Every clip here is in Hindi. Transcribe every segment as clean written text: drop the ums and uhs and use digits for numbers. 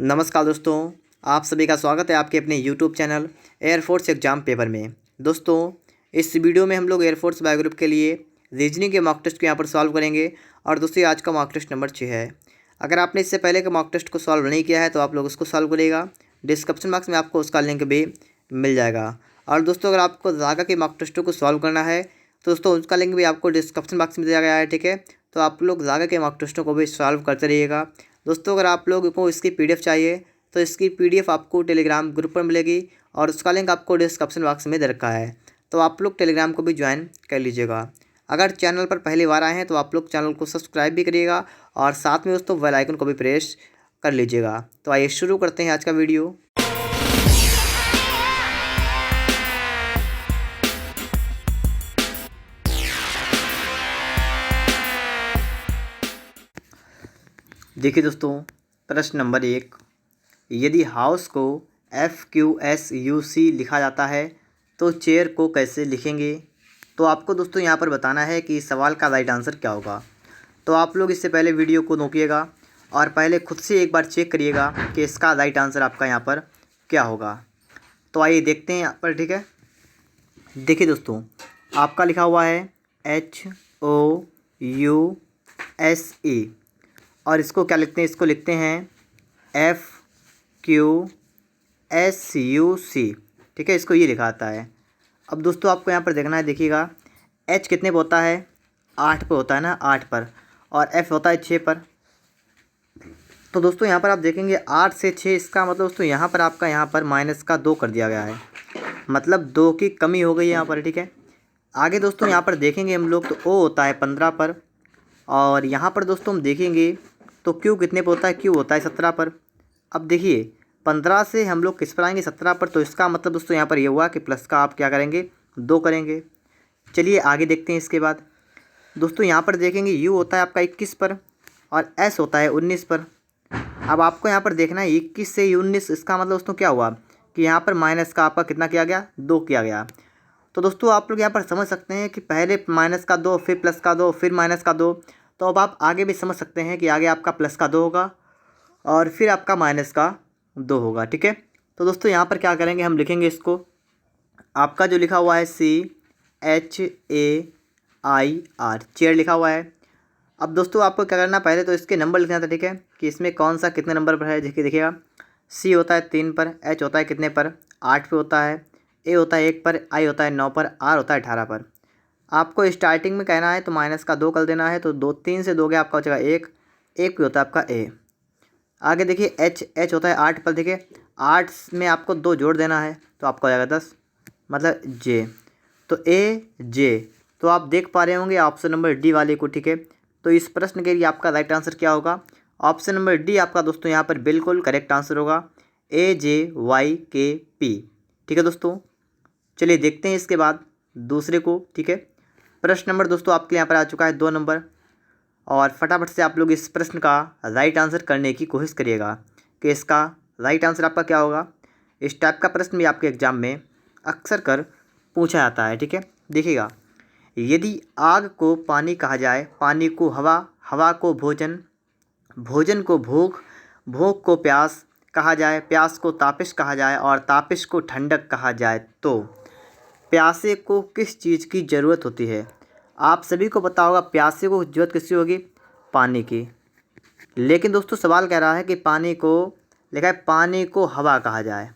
नमस्कार दोस्तों, आप सभी का स्वागत है आपके अपने YouTube channel air force exam paper में। दोस्तों, इस वीडियो में हम लोग एयरफोर्स बायो ग्रुप के लिए रीजनिंग के मॉक टेस्ट को यहाँ पर सॉल्व करेंगे। और दोस्तों, आज का मॉक टेस्ट नंबर 6 है। अगर आपने इससे पहले के मॉक टेस्ट को सॉल्व नहीं किया है तो आप लोग उसको सॉल्व करिएगा। डिस्क्रिप्शन बॉक्स में आपको उसका लिंक भी मिल जाएगा। और दोस्तों, अगर आपको रागा के मॉक टेस्टों को सॉल्व करना है तो दोस्तों उसका लिंक भी आपको डिस्क्रिप्शन बॉक्स में दिया गया है, ठीक है। तो आप लोग रागा के मॉक टेस्टों को भी सॉल्व करते रहिएगा। दोस्तों, अगर आप लोगों को इसकी PDF चाहिए तो इसकी PDF आपको टेलीग्राम ग्रुप पर मिलेगी और उसका लिंक आपको डिस्क्रिप्शन बॉक्स में दे रखा है। तो आप लोग टेलीग्राम को भी ज्वाइन कर लीजिएगा। अगर चैनल पर पहली बार आए हैं तो आप लोग चैनल को सब्सक्राइब भी करिएगा और साथ में दोस्तों बेल आइकन को भी प्रेस कर लीजिएगा। तो आइए शुरू करते हैं आज का वीडियो। देखिए दोस्तों, प्रश्न नंबर 1, यदि हाउस को FQSUC लिखा जाता है तो चेयर को कैसे लिखेंगे। तो आपको दोस्तों यहाँ पर बताना है कि इस सवाल का राइट आंसर क्या होगा। तो आप लोग इससे पहले वीडियो को रोकिएगा और पहले खुद से एक बार चेक करिएगा कि इसका राइट आंसर आपका यहाँ पर क्या होगा। तो आइए देखते हैं यहाँ पर, ठीक है। देखिए दोस्तों, आपका लिखा हुआ है HOUSE और इसको क्या लिखते हैं, इसको लिखते हैं FQSUC, ठीक है। इसको ये लिखा आता है। अब दोस्तों आपको यहाँ पर देखना है, देखिएगा H कितने पर होता है, 8 पर होता है ना, 8 पर, और F होता है 6 पर। तो दोस्तों यहाँ पर आप देखेंगे 8 से 6, इसका मतलब दोस्तों यहाँ पर आपका यहाँ पर माइनस का 2 कर दिया गया है, मतलब 2 की कमी हो गई है यहाँ पर, ठीक है। आगे दोस्तों यहाँ पर देखेंगे हम लोग तो O होता है 15 पर, और यहाँ पर दोस्तों हम देखेंगे तो Q कितने पर होता है, Q होता है 17 पर। अब देखिए 15 से हम लोग किस पर आएंगे, 17 पर। तो इसका मतलब दोस्तों यहाँ पर ये हुआ कि प्लस का आप क्या करेंगे, 2 करेंगे। चलिए आगे देखते हैं। इसके बाद दोस्तों यहाँ पर देखेंगे U होता है आपका 21 पर और S होता है 19 पर। अब आपको यहाँ पर देखना है 21 से 19, इसका मतलब दोस्तों क्या हुआ कि यहाँ पर माइनस का आपका कितना किया गया, 2 किया गया। तो दोस्तों आप लोग यहाँ पर समझ सकते हैं कि पहले माइनस का 2, फिर प्लस का 2, फिर माइनस का 2। तो अब आप आगे भी समझ सकते हैं कि आगे आपका प्लस का 2 होगा और फिर आपका माइनस का 2 होगा, ठीक है। तो दोस्तों यहाँ पर क्या करेंगे, हम लिखेंगे इसको, आपका जो लिखा हुआ है CHAIR, चेयर लिखा हुआ है। अब दोस्तों आपको क्या करना, पहले तो इसके नंबर लिखना था, ठीक है, कि इसमें कौन सा कितने नंबर पर है। देखिएगा C होता है 3 पर, H होता है कितने पर, 8 पे होता है, A होता है 1 पर, I होता है 9 पर, R होता है 18 पर। आपको स्टार्टिंग में कहना है तो माइनस का 2 कर देना है। तो 2, 3 से 2 गया आपका हो जाएगा 1, 1 पे होता है आपका A। आगे देखिए H होता है 8 पर, देखिए 8 में आपको 2 जोड़ देना है तो आपका हो जाएगा 10, मतलब J। तो AJ, तो आप देख पा रहे होंगे ऑप्शन नंबर डी वाले को, ठीक है। तो इस प्रश्न के लिए आपका राइट आंसर क्या होगा, ऑप्शन नंबर डी आपका दोस्तों यहाँ पर बिल्कुल करेक्ट आंसर होगा, AJYKP, ठीक है दोस्तों। चलिए देखते हैं इसके बाद दूसरे को, ठीक है। प्रश्न नंबर दोस्तों आपके यहाँ पर आ चुका है 2 नंबर, और फटाफट से आप लोग इस प्रश्न का राइट आंसर करने की कोशिश करिएगा कि इसका राइट आंसर आपका क्या होगा। इस टाइप का प्रश्न भी आपके एग्जाम में अक्सर कर पूछा जाता है, ठीक है। देखिएगा, यदि आग को पानी कहा जाए, पानी को हवा, हवा को भोजन, भोजन को भूख, भूख को प्यास कहा जाए, प्यास को तापिश कहा जाए और तापिश को ठंडक कहा जाए, तो प्यासे को किस चीज़ की ज़रूरत होती है। आप सभी को पता होगा प्यासे को ज़रूरत किसकी होगी, पानी की। लेकिन दोस्तों सवाल कह रहा है कि पानी को लिखा है, पानी को हवा कहा जाए।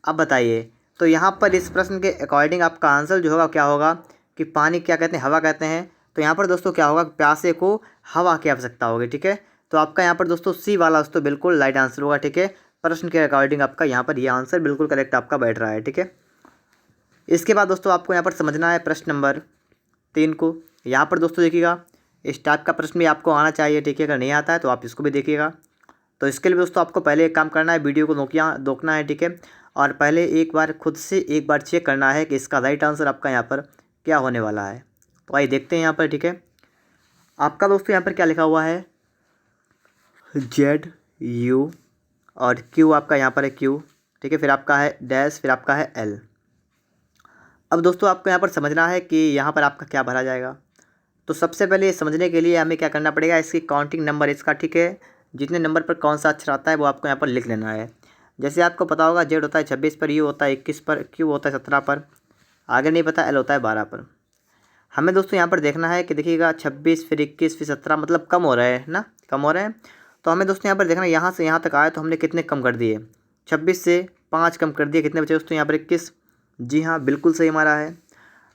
अब बताइए, तो यहाँ पर इस प्रश्न के अकॉर्डिंग आपका आंसर जो होगा क्या होगा कि पानी क्या कहते हैं, हवा कहते हैं। तो यहाँ पर दोस्तों क्या होगा, प्यासे को हवा की आवश्यकता होगी, ठीक है। तो आपका यहाँ पर दोस्तों C वाला दोस्तों बिल्कुल राइट आंसर होगा, ठीक है। प्रश्न के अकॉर्डिंग आपका यहाँ पर यह आंसर बिल्कुल करेक्ट आपका बैठ रहा है, ठीक है। इसके बाद दोस्तों आपको यहाँ पर समझना है प्रश्न नंबर 3 को। यहाँ पर दोस्तों देखिएगा, इस टाइप का प्रश्न भी आपको आना चाहिए, ठीक है। अगर नहीं आता है तो आप इसको भी देखिएगा। तो इसके लिए दोस्तों आपको पहले एक काम करना है, वीडियो को रोकना है, ठीक है। और पहले एक बार खुद से एक बार चेक करना है कि इसका राइट आंसर आपका यहाँ पर क्या होने वाला है। तो आइए देखते हैं यहाँ पर, ठीक है। आपका दोस्तों यहाँ पर क्या लिखा हुआ है, ZU और Q आपका यहाँ पर है Q, ठीक है। फिर आपका है डैश, फिर आपका है L। अब दोस्तों आपको यहाँ पर समझना है कि यहाँ पर आपका क्या भरा जाएगा। तो सबसे पहले समझने के लिए हमें क्या करना पड़ेगा, इसकी काउंटिंग नंबर इसका, ठीक है, जितने नंबर पर कौन सा अक्षर आता है वो आपको यहाँ पर लिख लेना है। जैसे आपको पता होगा जेड होता है 26 पर, यू होता है 21 पर, क्यू होता है 17 पर, आगे नहीं पता एल होता है 12 पर। हमें दोस्तों यहाँ पर देखना है कि देखिएगा 26 फिर 21 फिर 17 मतलब कम हो रहा है ना, कम हो रहे हैं। तो हमें दोस्तों यहाँ पर देखना है यहाँ से यहाँ तक आए तो हमने कितने कम कर दिए, 26 से 5 कम कर दिए, कितने बचे दोस्तों यहाँ पर 21। जी हाँ बिल्कुल सही हमारा है।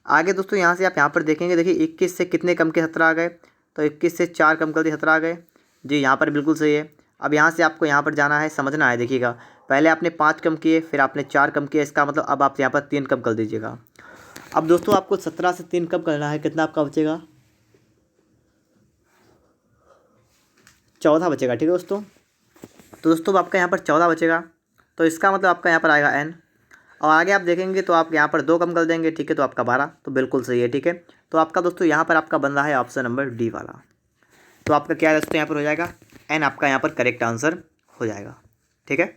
आगे दोस्तों यहाँ से आप यहाँ पर देखेंगे, देखिए 21 से कितने कम के 17 आ गए, तो 21 से 4 कम कर दिए 17 आ गए। जी यहाँ पर बिल्कुल सही है। अब यहाँ से आपको यहाँ पर जाना है, समझना है। देखिएगा पहले आपने 5 कम किए, फिर आपने 4 कम किए, इसका मतलब अब आप यहाँ पर 3 कम कर दीजिएगा। अब दोस्तों आपको 17 से 3 कम करना है, कितना आपका बचेगा, 14 बचेगा। ठीक है दोस्तों, तो दोस्तों आपका यहाँ पर 14 बचेगा, तो इसका मतलब आपका यहाँ पर आएगा n। और आगे आप देखेंगे तो आप यहाँ पर 2 कम कर देंगे, ठीक है, तो आपका 12, तो बिल्कुल सही है। ठीक है, तो आपका दोस्तों यहाँ पर आपका बन रहा है ऑप्शन नंबर डी वाला। तो आपका क्या दोस्तों यहाँ पर हो जाएगा, n आपका यहाँ पर करेक्ट आंसर हो जाएगा। ठीक है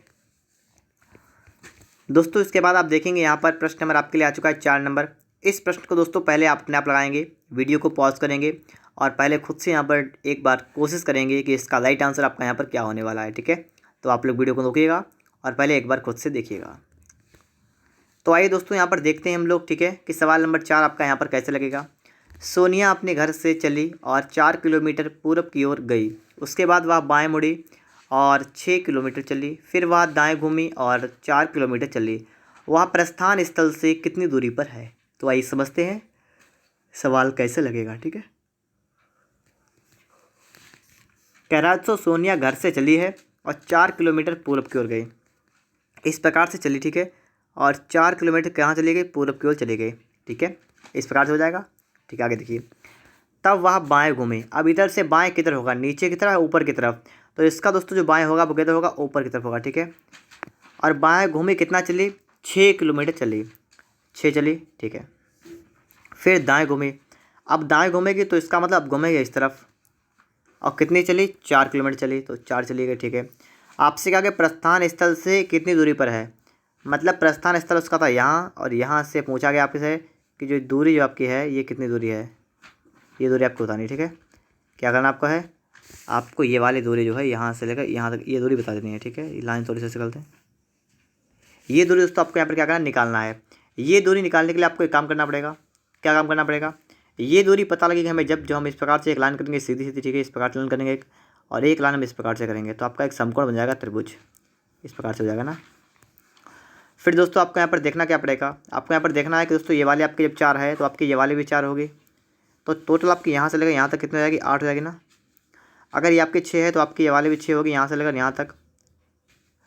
दोस्तों, इसके बाद आप देखेंगे यहाँ पर प्रश्न नंबर आपके लिए आ चुका है 4 नंबर। इस प्रश्न को दोस्तों पहले आप अपने आप लगाएंगे, वीडियो को पॉज करेंगे और पहले खुद से यहाँ पर एक बार कोशिश करेंगे कि इसका राइट आंसर आपका यहाँ पर क्या होने वाला है। ठीक है, तो आप लोग वीडियो को रोकिएगा और पहले एक बार खुद से देखिएगा। तो आइए दोस्तों यहाँ पर देखते हैं हम लोग, ठीक है, कि सवाल नंबर 4 आपका यहाँ पर कैसे लगेगा। सोनिया अपने घर से चली और 4 किलोमीटर पूरब की ओर गई। उसके बाद वह बाएं मुड़ी और 6 किलोमीटर चली, फिर वह दाएं घूमी और 4 किलोमीटर चली। वह प्रस्थान स्थल से कितनी दूरी पर है। तो आइए समझते हैं सवाल कैसे लगेगा। ठीक है, कह रहा है सोनिया घर से चली है और 4 किलोमीटर पूरब की ओर गई, इस प्रकार से चली। ठीक है, और 4 किलोमीटर कहाँ चली गई, पूरब की ओर चली गई। ठीक है, इस प्रकार से हो जाएगा। ठीक है, आगे देखिए, तब वह बाएं घूमे। अब इधर से बाएं किधर होगा, नीचे की तरफ, ऊपर की तरफ। तो इसका दोस्तों जो बाएं होगा वो किधर होगा, ऊपर की तरफ होगा। ठीक है, और बाएं घूमे कितना चली, 6 किलोमीटर चली, 6 चली। ठीक है, फिर दाएं घूमे। अब दाएं घूमेगी तो इसका मतलब घूमेगी इस तरफ, और कितनी चली, 4 किलोमीटर चली, तो 4 चली गई। ठीक है, आपसे कहा कि प्रस्थान स्थल से कितनी दूरी पर है, मतलब प्रस्थान स्थल उसका था यहाँ, और यहाँ से पूछा गया आपसे कि जो दूरी जो आपकी है ये कितनी दूरी है, ये दूरी आपको बतानी। ठीक है, क्या करना आपको है, आपको ये वाली दूरी जो है यहाँ से लेकर यहाँ तक ये दूरी बता देनी है। ठीक है, लाइन थोड़ी सी निकलते हैं, ये दूरी दोस्तों आपको यहाँ पर क्या करना, निकालना है। ये दूरी निकालने के लिए आपको एक काम करना पड़ेगा। क्या काम करना पड़ेगा, ये दूरी पता लगेगी हमें जब जो हम इस प्रकार से एक लाइन करेंगे सीधी सीधी। ठीक है, इस प्रकार से लाइन करेंगे एक, और एक लाइन हम इस प्रकार से करेंगे, तो आपका एक समकोण बन जाएगा, त्रिभुज इस प्रकार से हो जाएगा ना। फिर दोस्तों आपको यहाँ पर देखना क्या पड़ेगा, आपको यहाँ पर देखना है कि दोस्तों ये वाली आपकी जब 4 है तो आपकी ये वाली भी 4 होगी, तो टोटल आपकी यहाँ से लेकर यहाँ तक कितनी हो जाएगी, 8 हो जाएगी ना। अगर ये आपकी 6 है तो आपकी ये वाली भी 6 होगी, यहाँ से लेकर यहाँ तक।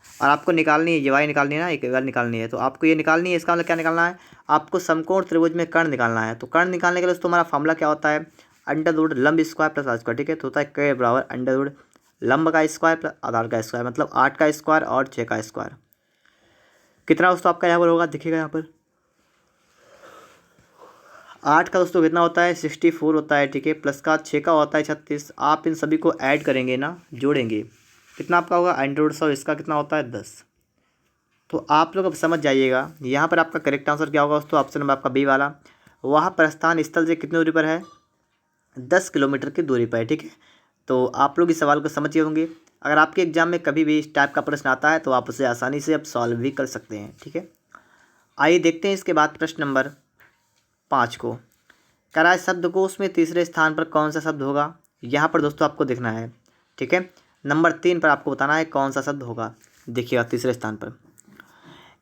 और आपको निकालनी है, ये वाली निकालनी है ना, एक वाली निकालनी है, तो आपको ये निकालनी है। इसका मतलब क्या निकालना है, आपको समकोण त्रिभुज में कर्ण निकालना है। तो कर्ण निकालने के लिए दोस्तों हमारा फॉर्मूला क्या होता है, अंडर रूट लंब स्क्वायर प्लस आधार स्क्वायर। ठीक है, तो होता है k बराबर अंडर रूट लंब का स्क्वायर प्लस आधार का स्क्वायर, मतलब 8 का स्क्वायर और 6 का स्क्वायर। कितना दोस्तों आपका यहाँ पर होगा, देखिएगा यहाँ पर 8 का दोस्तों कितना होता है, 64 होता है। ठीक है, प्लस का 6 का होता है 36। आप इन सभी को ऐड करेंगे ना, जोड़ेंगे, कितना आपका होगा अंडर रूट 100, इसका कितना होता है 10। तो आप लोग अब समझ जाइएगा यहाँ पर आपका करेक्ट आंसर क्या होगा दोस्तों, ऑप्शन नंबर आपका बी वाला। वह प्रस्थान स्थल से कितनी दूरी पर है, 10 किलोमीटर की दूरी पर है। ठीक है, तो आप लोग इस सवाल को समझ गए होंगे। अगर आपके एग्जाम में कभी भी इस टाइप का प्रश्न आता है तो आप उसे आसानी से अब सॉल्व भी कर सकते हैं। ठीक है, आइए देखते हैं इसके बाद प्रश्न नंबर 5 को। कह रहा है शब्दकोश में तीसरे स्थान पर कौन सा शब्द होगा। यहाँ पर दोस्तों आपको देखना है। ठीक है, नंबर 3 पर आपको बताना है कौन सा शब्द होगा। देखिएगा तीसरे स्थान पर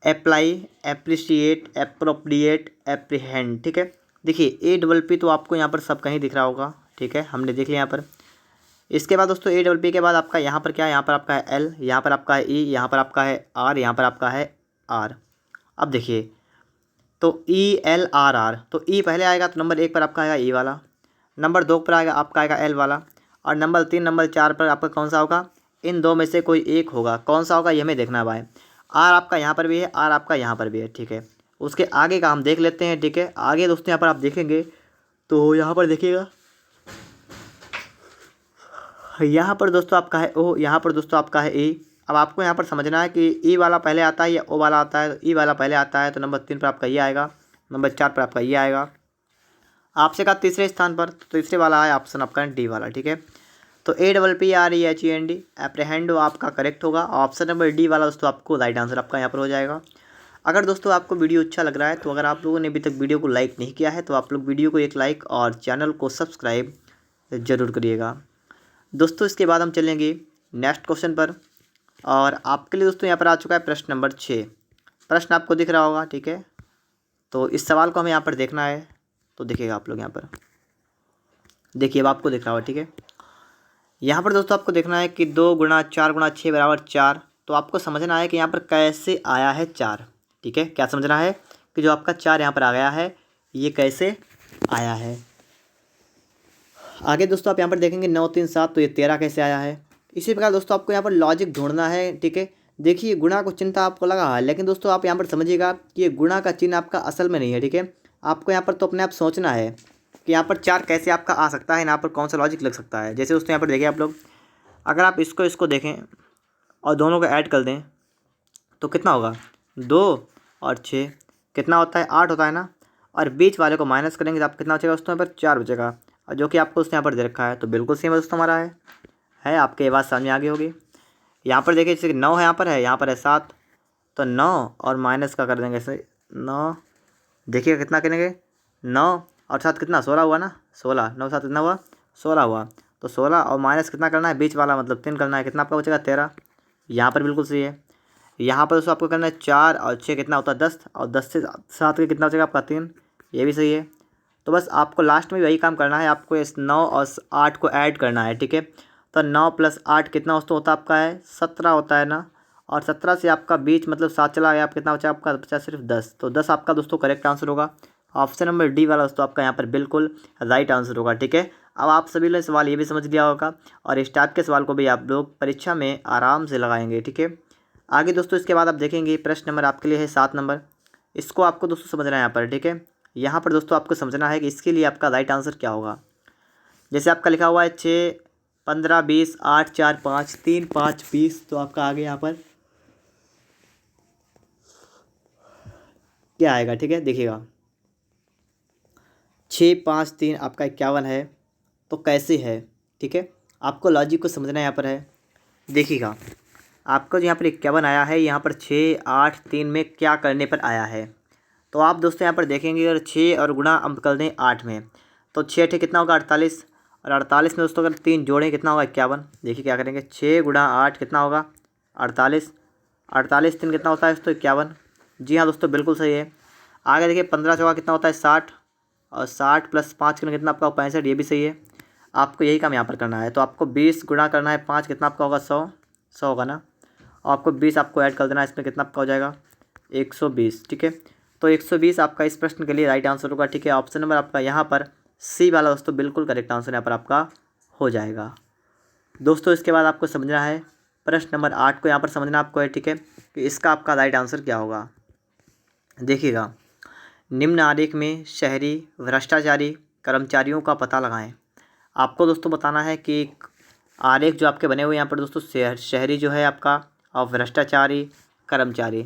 अप्लाई, एप्रिशिएट, एप्रोप्रिएट, एप्रीहेंड। ठीक है, देखिए APP तो आपको यहाँ पर सब कहीं दिख रहा होगा। ठीक है, हमने देख लिया यहाँ पर। इसके बाद दोस्तों APP के बाद आपका यहाँ पर क्या है, यहाँ पर आपका है L, यहाँ पर आपका है E, यहाँ पर आपका है R, यहाँ पर आपका है R। अब देखिए तो ELRR, तो E पहले आएगा तो नंबर 1 पर आपका आएगा E वाला, नंबर 2 पर आएगा आपका आएगा L वाला, और नंबर 3 नंबर 4 पर आपका कौन सा होगा, इन दो में से कोई एक होगा। कौन सा होगा ये हमें देखना है भाई। R आपका यहाँ पर भी है, R आपका यहाँ पर भी है। ठीक है, उसके आगे का हम देख लेते हैं। ठीक है, आगे दोस्तों यहाँ पर आप देखेंगे तो यहाँ पर देखिएगा, यहाँ पर दोस्तों आपका है O, यहाँ पर दोस्तों आपका है E। अब आपको यहाँ पर समझना है कि E वाला पहले आता है या O वाला आता है। तो E वाला पहले आता है तो नंबर 3 पर आपका ये आएगा, नंबर 4 पर आपका ये आएगा। आपसे कहा तीसरे स्थान पर, तो तीसरे वाला है ऑप्शन आपका D वाला। ठीक है, तो APPREHEND एप्रीहेंड आपका करेक्ट होगा। ऑप्शन नंबर डी वाला दोस्तों आपको राइट आंसर आपका यहाँ पर हो जाएगा। अगर दोस्तों आपको वीडियो अच्छा लग रहा है तो अगर आप लोगों ने अभी तक वीडियो को लाइक नहीं किया है तो आप लोग वीडियो को एक लाइक और चैनल को सब्सक्राइब ज़रूर करिएगा। दोस्तों इसके बाद हम चलेंगे नेक्स्ट क्वेश्चन पर, और आपके लिए दोस्तों यहाँ पर आ चुका है प्रश्न नंबर 6। प्रश्न आपको दिख रहा होगा, ठीक है। तो इस सवाल को हमें यहाँ पर देखना है, तो देखिएगा आप लोग यहाँ पर देखिए, अब आपको दिख रहा होगा, ठीक है। यहाँ पर दोस्तों आपको देखना है कि 2 गुणा 4 गुणा 6 बराबर 4। तो आपको समझना है कि यहाँ पर कैसे आया है 4, ठीक है। क्या समझना है कि जो आपका 4 यहाँ पर आ गया है ये कैसे आया है। आगे दोस्तों आप यहाँ पर देखेंगे 9 3 7, तो ये 13 कैसे आया है। इसी प्रकार दोस्तों आपको यहाँ पर लॉजिक ढूंढना है, ठीक है। देखिए गुणा को चिन्ह आपको लगा है, लेकिन दोस्तों आप यहाँ पर समझिएगा कि ये गुणा का चिन्ह आपका असल में नहीं है, ठीक है। आपको यहाँ पर तो अपने आप सोचना है कि यहाँ पर 4 कैसे आपका आ सकता है, यहाँ पर कौन सा लॉजिक लग सकता है। जैसे दोस्तों यहाँ पर देखिए आप लोग, अगर आप इसको देखें और दोनों को ऐड कर दें तो कितना होगा, 2 और 6 कितना होता है, 8 होता है ना। और बीच वाले को माइनस करेंगे तो आप कितना बचेगा दोस्तों, यहाँ पर 4 बचेगा, और जो कि आपको उसने यहाँ पर दे रखा है। तो बिल्कुल सेम दोस्तों हमारा है आपके बात समझ में आ गई होगी। यहाँ पर देखिए जैसे 9 है, यहाँ पर है 7, तो 9 और माइनस का कर देंगे ऐसे 9। देखिए कितना करेंगे, 9 और 7 कितना, 16 हुआ ना, 16 9 7 कितना हुआ, 16 हुआ। तो 16 और माइनस कितना करना है, बीच वाला मतलब 3 करना है, कितना आपका बचेगा 13। यहाँ पर बिल्कुल सही है। यहाँ पर दोस्तों आपको करना है 4 और 6 कितना होता है 10, और 10 से 7 के कितना बचेगा आपका 3, ये भी सही है। तो बस आपको लास्ट में वही काम करना है, आपको इस 9 और 8 को ऐड करना है, ठीक है। तो 9 + 8 कितना दोस्तों होता है आपका है 17 होता है ना, और 17 से आपका बीच मतलब 7 चला गया, आप कितना बचा आपका बचा सिर्फ 10। तो 10 आपका दोस्तों करेक्ट आंसर होगा। ऑप्शन नंबर डी वाला दोस्तों आपका यहाँ पर बिल्कुल राइट आंसर होगा, ठीक है। अब आप सभी लोग सवाल ये भी समझ लिया होगा, और इस टाइप के सवाल को भी आप लोग परीक्षा में आराम से लगाएंगे, ठीक है। आगे दोस्तों इसके बाद आप देखेंगे प्रश्न नंबर आपके लिए है 7 नंबर। इसको आपको दोस्तों समझना है यहाँ पर, ठीक है। यहाँ पर दोस्तों आपको समझना है कि इसके लिए आपका राइट आंसर क्या होगा। जैसे आपका लिखा हुआ है 6 15 20 8 4 5 3 5 20, तो आपका आगे यहाँ पर क्या आएगा, ठीक है। देखिएगा 6 5 3 आपका 51 है, तो कैसे है, ठीक है। आपको लॉजिक को समझना यहाँ पर है। देखिएगा आपको जो यहाँ पर 51 आया है, यहाँ पर 6 8 3 में क्या करने पर आया है। तो आप दोस्तों यहाँ पर देखेंगे अगर 6 और गुणा हम कर दें 8 में, तो 6 8 कितना होगा 48, और 48 में दोस्तों अगर 3 जोड़ें कितना होगा 51। देखिए क्या करेंगे, 6 गुणा 8 कितना होगा 48, 48 3 कितना होता है दोस्तों 51। जी हाँ दोस्तों बिल्कुल सही है। आगे देखिए 15 चौका कितना होता है 60, और 60 + 5 कितना आपका 65, ये भी सही है। आपको यही काम यहाँ पर करना है। तो आपको 20 गुणा करना है 5 कितना आपका होगा 100 होगा ना, और आपको 20 आपको ऐड कर देना है, इसमें कितना आपका हो जाएगा 120, ठीक है। तो 120 आपका इस प्रश्न के लिए राइट आंसर होगा, ठीक है। ऑप्शन नंबर आपका यहाँ पर सी वाला दोस्तों बिल्कुल करेक्ट आंसर यहाँ पर आपका हो जाएगा। दोस्तों इसके बाद आपको समझना है प्रश्न नंबर 8 को यहाँ पर समझना आपको है, ठीक है, कि इसका आपका राइट आंसर क्या होगा। देखिएगा निम्न आरेख में शहरी भ्रष्टाचारी कर्मचारियों का पता लगाएं। आपको दोस्तों बताना है कि आरेख जो आपके बने हुए यहाँ पर दोस्तों शहरी जो है आपका, और भ्रष्टाचारी कर्मचारी,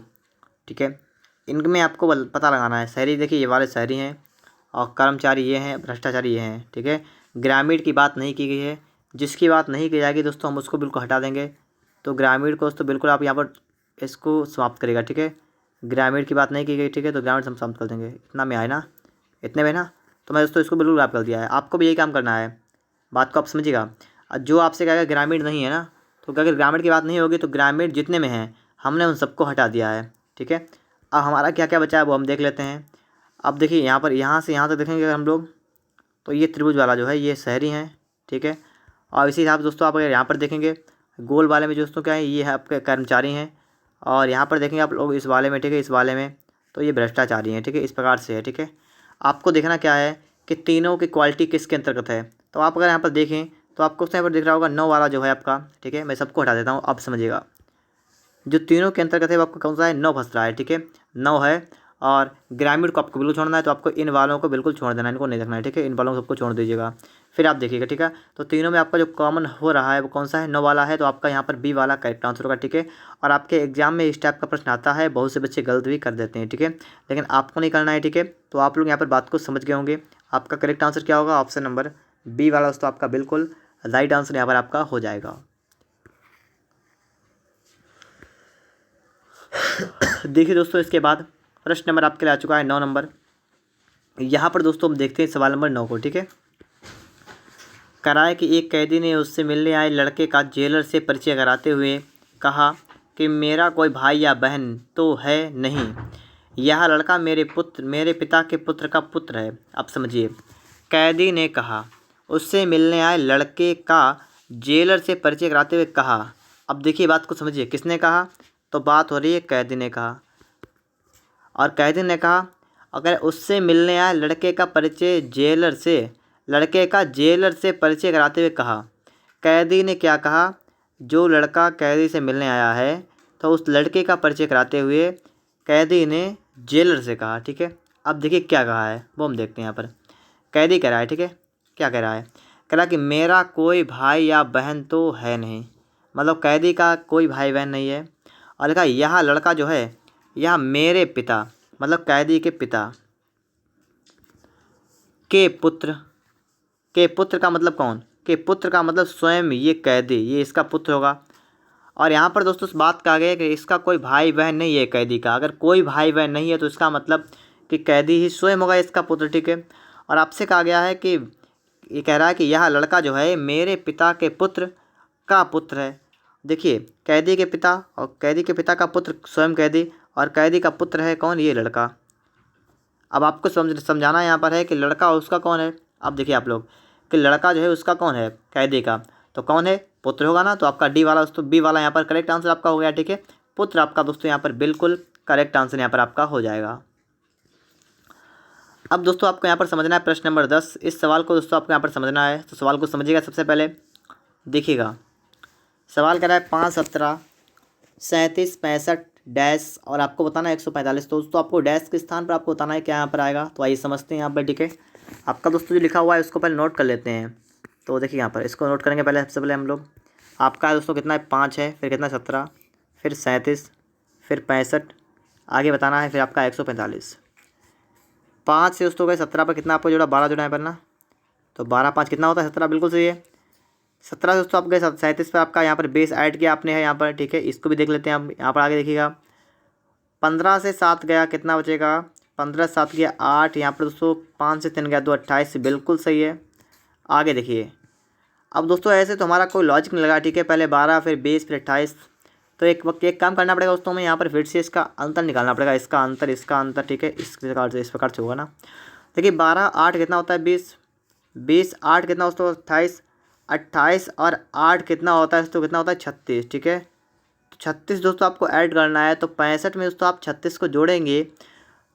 ठीक है, इनमें आपको पता लगाना है। शहरी देखिए ये वाले शहरी हैं, और कर्मचारी ये हैं, भ्रष्टाचारी ये हैं, ठीक है। ग्रामीण की बात नहीं की गई है, जिसकी बात नहीं की जाएगी दोस्तों हम उसको बिल्कुल हटा देंगे। तो ग्रामीण को दोस्तों बिल्कुल आप यहाँ पर इसको समाप्त करेगा, ठीक है। ग्रामीण की बात नहीं की गई, ठीक है, तो ग्रामीण हम समाप्त कर देंगे। इतना में आए ना, इतने में ना, तो मैं दोस्तों इसको बिल्कुल आप कर दिया है। आपको भी यही काम करना है, बात को आप समझिएगा। जो आपसे कहेगा ग्रामीण नहीं है ना, तो अगर ग्रामीण की बात नहीं होगी तो ग्रामीण जितने में हैं हमने उन सबको हटा दिया है, ठीक है। अब हमारा क्या क्या बचा है वो हम देख लेते हैं। अब देखिए यहाँ पर यहाँ से यहाँ तक देखेंगे अगर हम लोग, तो ये त्रिभुज वाला जो है ये शहरी हैं, ठीक है। और इसी हिसाब से दोस्तों आप अगर यहाँ पर देखेंगे गोल वाले में दोस्तों क्या है, ये है आपके कर्मचारी हैं, और यहाँ पर देखेंगे आप लोग इस वाले में, ठीक है, इस वाले में तो ये भ्रष्टाचारी हैं, ठीक है। इस प्रकार से है, ठीक है। आपको देखना क्या है कि तीनों की क्वालिटी किसके अंतर्गत है। तो आप अगर यहाँ पर देखें तो आपको यहाँ पर दिख रहा होगा 9 वाला जो है आपका, ठीक है। मैं सबको हटा देता हूँ, आप समझिएगा। जो तीनों के अंतर्गत है वो आपका कौन सा है, 9 फंस रहा है, ठीक है, 9 है। और ग्रामीण को आपको बिल्कुल छोड़ना है, तो आपको इन वालों को बिल्कुल छोड़ देना है, इनको नहीं देखना है, ठीक है। इन वालों को सबको छोड़ दीजिएगा, फिर आप देखिएगा, ठीक है। तो तीनों में आपका जो कॉमन हो रहा है वो कौन सा है, 9 वाला है, तो आपका यहाँ पर बी वाला करेक्ट आंसर होगा, ठीक है। और आपके एग्जाम में इस टाइप का प्रश्न आता है, बहुत से बच्चे गलत भी कर देते हैं, ठीक है, लेकिन आपको नहीं करना है, ठीक है। तो आप लोग यहाँ पर बात को समझ गए होंगे। आपका करेक्ट आंसर क्या होगा, ऑप्शन नंबर बी वाला दोस्तों आपका बिल्कुल राइट आंसर यहाँ पर आपका हो जाएगा। देखिए दोस्तों, इसके बाद प्रश्न नंबर आपके लिए आ चुका है 9 नंबर। यहाँ पर दोस्तों हम देखते हैं सवाल नंबर 9 को। ठीक है, कराए कि एक कैदी ने उससे मिलने आए लड़के का जेलर से परिचय कराते हुए कहा कि मेरा कोई भाई या बहन तो है नहीं, यह लड़का मेरे पिता के पुत्र का पुत्र है। अब समझिए, कैदी ने कहा, उससे मिलने आए लड़के का जेलर से परिचय कराते हुए कहा। अब देखिए बात को समझिए, किसने कहा? तो बात हो रही है कैदी ने कहा। और कैदी ने कहा अगर उससे मिलने आए लड़के का जेलर से परिचय कराते हुए कहा। कैदी ने क्या कहा? जो लड़का कैदी से मिलने आया है तो उस लड़के का परिचय कराते हुए कैदी ने जेलर से कहा। ठीक है, अब देखिए क्या कहा है वो हम देखते हैं। यहाँ पर कैदी कह रहा है, ठीक है, क्या कह रहा है? कह रहा कि मेरा कोई भाई या बहन तो है नहीं, मतलब कैदी का कोई भाई बहन नहीं है। और लिखा यह लड़का जो है यह मेरे पिता, मतलब कैदी के पिता के पुत्र का मतलब कौन? के पुत्र का मतलब स्वयं ये कैदी, ये इसका पुत्र होगा। और यहाँ पर दोस्तों बात कहा गया है कि इसका कोई भाई बहन नहीं है कैदी का। अगर कोई भाई बहन नहीं है तो इसका मतलब कि कैदी ही स्वयं होगा इसका पुत्र। ठीक है, और आपसे कहा गया है कि ये कह रहा है कि यह लड़का जो है मेरे पिता के पुत्र का पुत्र है। देखिए, कैदी के पिता और कैदी के पिता का पुत्र स्वयं कैदी, और कैदी का पुत्र है कौन? ये लड़का। अब आपको समझाना यहाँ पर है कि लड़का उसका कौन है। अब देखिए आप लोग कि लड़का जो है उसका कौन है? कैदी का। तो कौन है? पुत्र होगा ना। तो आपका डी वाला दोस्तों, बी वाला यहाँ पर करेक्ट आंसर आपका हो गया। ठीक है, पुत्र आपका दोस्तों यहाँ पर बिल्कुल करेक्ट आंसर यहाँ पर आपका हो जाएगा। अब दोस्तों आपको यहाँ पर समझना है प्रश्न नंबर 10। इस सवाल को दोस्तों आपको यहाँ पर समझना है, तो सवाल को समझिएगा। सबसे पहले देखिएगा, सवाल कह रहा है 5, 17, 37, 65 डैश, और आपको बताना है 145। तो दोस्तों आपको डैश के स्थान पर आपको बताना है क्या यहाँ पर आएगा। तो आइए समझते हैं यहाँ पर। ठीक है, आपका दोस्तों जो लिखा हुआ है उसको पहले नोट कर लेते हैं। तो देखिए यहाँ पर इसको नोट करेंगे पहले। सबसे पहले हम लोग, आपका दोस्तों कितना है? 5 है, फिर कितना 17, फिर 37, फिर 65, आगे बताना है, फिर आपका 145। 5 से दोस्तों गए 17 पर कितना आपको जोड़ा? 12 जोड़ा है पर ना। तो 12 5 कितना होता है? 17, बिल्कुल सही है। 17 दोस्तों आप गए 37 पर, आपका यहाँ पर बेस ऐड किया आपने है यहाँ पर। ठीक है, इसको भी देख लेते हैं हम। यहाँ पर आगे देखिएगा, 15 से 7 गया, कितना बचेगा? 15 7 गया 8। यहाँ पर दोस्तों 5 से 3 गया 2, 28, बिल्कुल सही है। आगे देखिए, अब दोस्तों ऐसे तो हमारा कोई लॉजिक नहीं लगा। ठीक है, पहले 12, फिर 20, फिर 28। तो एक काम करना पड़ेगा दोस्तों, हमें यहाँ पर फिर से इसका अंतर निकालना पड़ेगा, इसका अंतर। ठीक है, इस प्रकार से होगा ना। देखिए 12 8 कितना होता है? 20, 20 8 कितना दोस्तों? 28, 28 और 8 कितना होता है दोस्तों? कितना होता है? 36। ठीक है, तो 36 दोस्तों आपको ऐड करना है। तो 65 में दोस्तों आप 36 को जोड़ेंगे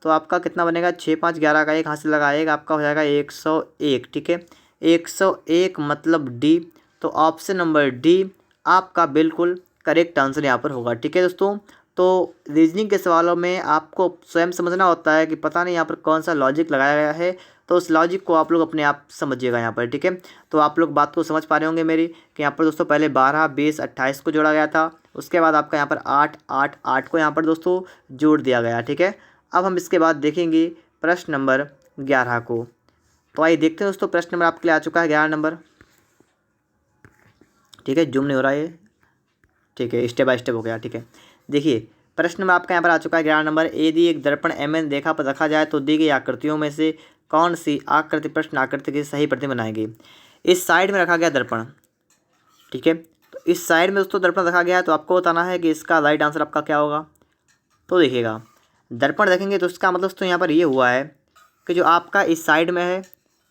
तो आपका कितना बनेगा? 6 5 11 का 1 हाथ से लगाएगा, आपका हो जाएगा 101। ठीक है, 101 मतलब डी। तो ऑप्शन नंबर डी आपका बिल्कुल करेक्ट आंसर यहाँ पर होगा। ठीक है दोस्तों, तो रीजनिंग के सवालों में आपको स्वयं समझना होता है कि पता नहीं यहाँ पर कौन सा लॉजिक लगाया गया है। तो उस लॉजिक को आप लोग अपने आप समझिएगा यहाँ पर। ठीक है, तो आप लोग बात को समझ पा रहे होंगे मेरी कि यहाँ पर दोस्तों पहले 12 20 28 को जोड़ा गया था, उसके बाद आपका यहाँ पर 8 8 8 को यहाँ पर दोस्तों जोड़ दिया गया। ठीक है, अब हम इसके बाद देखेंगे प्रश्न नंबर 11 को। तो आइए देखते हैं दोस्तों, प्रश्न नंबर आपके लिए आ चुका है 11 नंबर। ठीक है, जूम नहीं हो रहा है। ठीक है, स्टेप बाय स्टेप हो गया। ठीक है, देखिए प्रश्न नंबर आपका यहाँ पर आ चुका है 11 नंबर। यदि एक दर्पण MN रेखा पर रखा जाए तो दी गई आकृतियों में से कौन सी आकृति प्रश्न आकृति की सही प्रति बनाएगी? इस साइड में रखा गया दर्पण। ठीक है, तो इस साइड में दोस्तों दर्पण रखा गया है, तो आपको बताना है कि इसका राइट आंसर आपका क्या होगा। तो देखिएगा, दर्पण देखेंगे तो इसका मतलब दोस्तों यहाँ पर ये हुआ है कि जो आपका इस साइड में है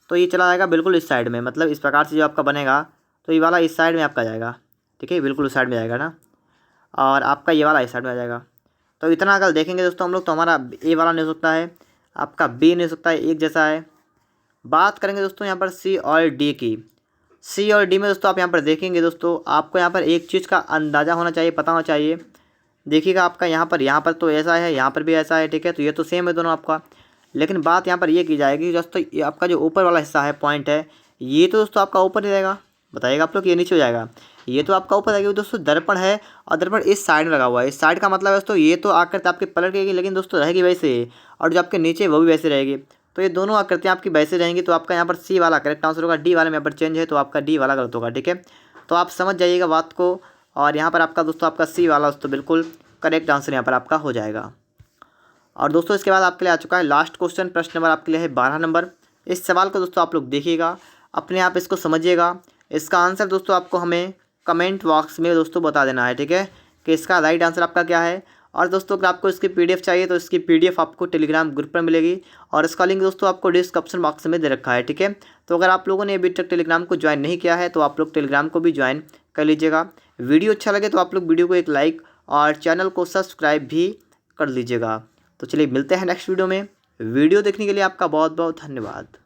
तो ये चला जाएगा बिल्कुल इस साइड में, मतलब इस प्रकार से जो आपका बनेगा तो ये वाला इस साइड में आपका जाएगा। ठीक है, बिल्कुल उस साइड में जाएगा ना, और आपका ये वाला इस साइड में आ जाएगा। तो इतना अगर देखेंगे दोस्तों हम लोग तो हमारा ए वाला नहीं हो सकता है, आपका बी नहीं हो सकता है, एक जैसा है। बात करेंगे दोस्तों यहाँ पर सी और डी की। सी और डी में दोस्तों आप यहाँ पर देखेंगे दोस्तों, आपको यहाँ पर एक चीज़ का अंदाज़ा होना चाहिए, पता होना चाहिए। देखिएगा आपका यहाँ पर तो ऐसा है, यहाँ पर भी ऐसा है। ठीक है, तो ये तो सेम है दोनों आपका, लेकिन बात यहाँ पर ये की जाएगी दोस्तों, ये आपका जो ऊपर वाला हिस्सा है पॉइंट है, ये तो दोस्तों आपका ऊपर ही रहेगा। बताइएगा आप लोग, ये नीचे हो जाएगा, ये तो आपका ऊपर रहेगा दोस्तों। दर्पण है और दर्पण इस साइड में लगा हुआ है, इस साइड का मतलब है दोस्तों ये तो आकृति आपके पलट गई, लेकिन दोस्तों रहेगी वैसे, और जो आपके नीचे वो भी वैसे रहेगी। तो ये दोनों आकृतियाँ आपकी वैसे रहेंगी। तो आपका यहाँ पर सी वाला करेक्ट आंसर होगा, डी वाले में यहाँ पर चेंज है तो आपका डी वाला गलत होगा। ठीक है, तो आप समझ जाइएगा बात को। और यहाँ पर आपका दोस्तों आपका सी वाला दोस्तों बिल्कुल करेक्ट आंसर यहाँ पर आपका हो जाएगा। और दोस्तों इसके बाद आपके लिए आ चुका है लास्ट क्वेश्चन। प्रश्न नंबर आपके लिए है 12 नंबर। इस सवाल को दोस्तों आप लोग देखिएगा, अपने आप इसको समझिएगा। इसका आंसर दोस्तों आपको हमें कमेंट बॉक्स में दोस्तों बता देना है। ठीक है, कि इसका राइट आंसर आपका क्या है। और दोस्तों अगर आपको इसकी PDF चाहिए तो इसकी PDF आपको टेलीग्राम ग्रुप पर मिलेगी और इसका लिंक दोस्तों आपको डिस्क्रिप्शन बॉक्स में दे रखा है। ठीक है, तो अगर आप लोगों ने अभी तक टेलीग्राम को ज्वाइन नहीं किया है तो आप लोग टेलीग्राम को भी ज्वाइन कर लीजिएगा। वीडियो अच्छा लगे तो आप लोग वीडियो को एक लाइक और चैनल को सब्सक्राइब भी कर लीजिएगा। तो चलिए मिलते हैं नेक्स्ट वीडियो में। वीडियो देखने के लिए आपका बहुत बहुत धन्यवाद।